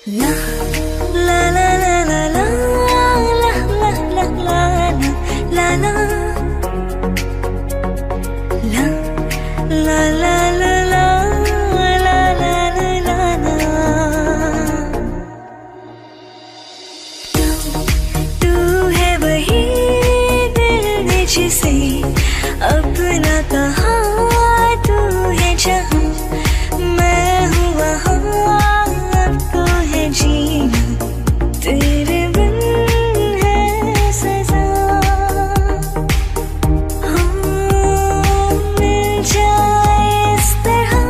La la la la la la la la la la la la la la la la जिसे अपना कहा तू है जहाँ मैं हूँ वहाँ अब तो है जीना तेरे बिन है सजा मिल जाए इस तरह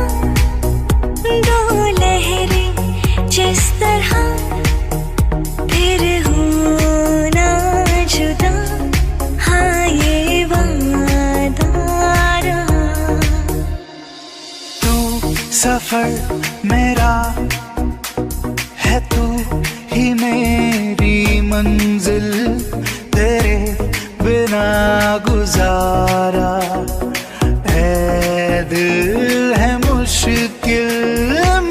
दो लहरें जिस तरह फिर होना जुदा हाँ ये वादा रहा। तू सफर मेरा है, तू ही मेरी मंजिल, तेरे बिना गुजारा है दिल है मुश्किल,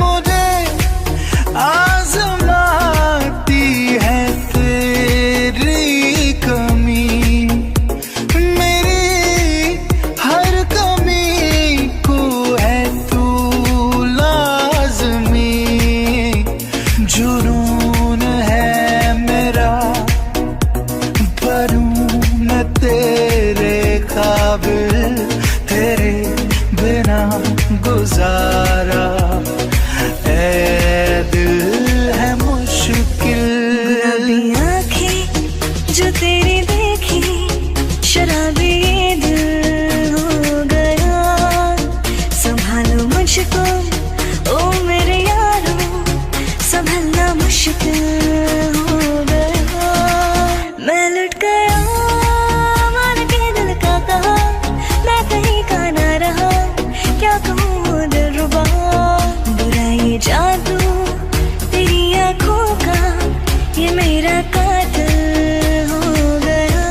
मुझे आजमाती है तेरी कमी, मेरी हर कमी को है तू लाज़मी, जुनून है मेरा बनूं मैं तेरे काबिल, तेरे बिना गुजारा है दिल है मुश्किल। गुलाबी आँखें जो तेरी देखी शराबी दिल हो गया, संभालो मुझको ओ मेरे यारो संभलना मुश्किल हो गया, मैं लुट गया मान के दिल का कहा, मैं कहीं का ना रहा क्या कहूँ दिलरुबा, बुरा ये जादू तेरी आँखों का ये मेरा कातिल हो गया।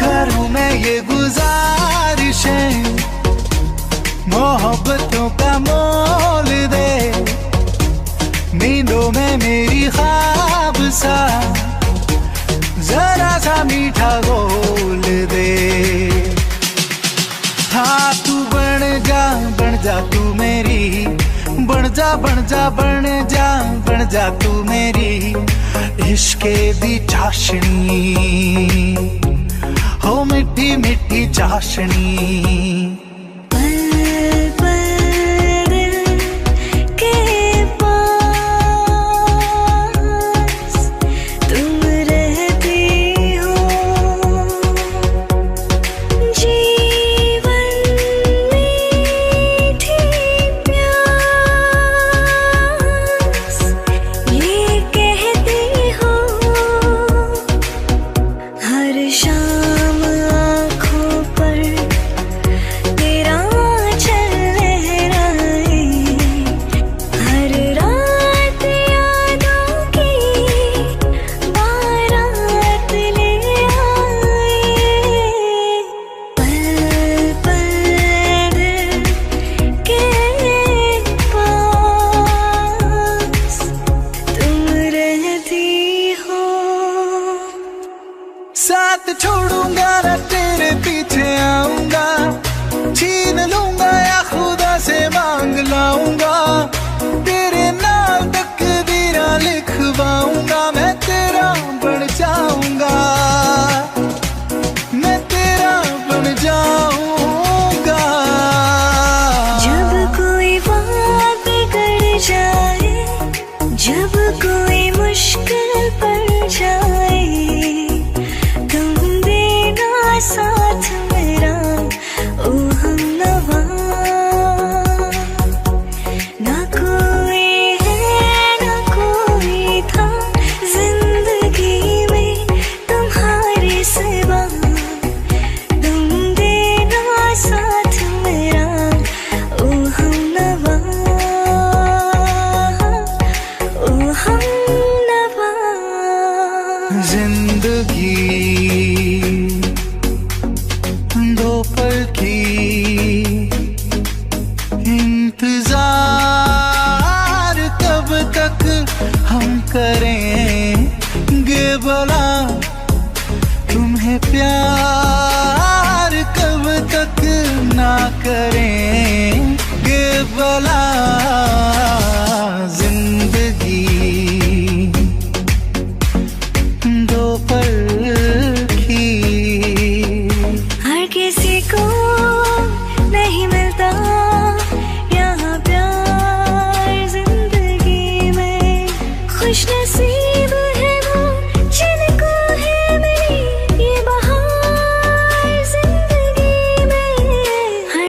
करूं मैं ये गुजारिशें मोहब्बतों का मोल दे, नींदों में मेरी ख्वाब सा जरा सा मीठा घोल दे। हाँ तू बन जा तू मेरी, बन जा तू मेरी इश्क़े दी चाशनी, हो मिठी मिठी चाशनी।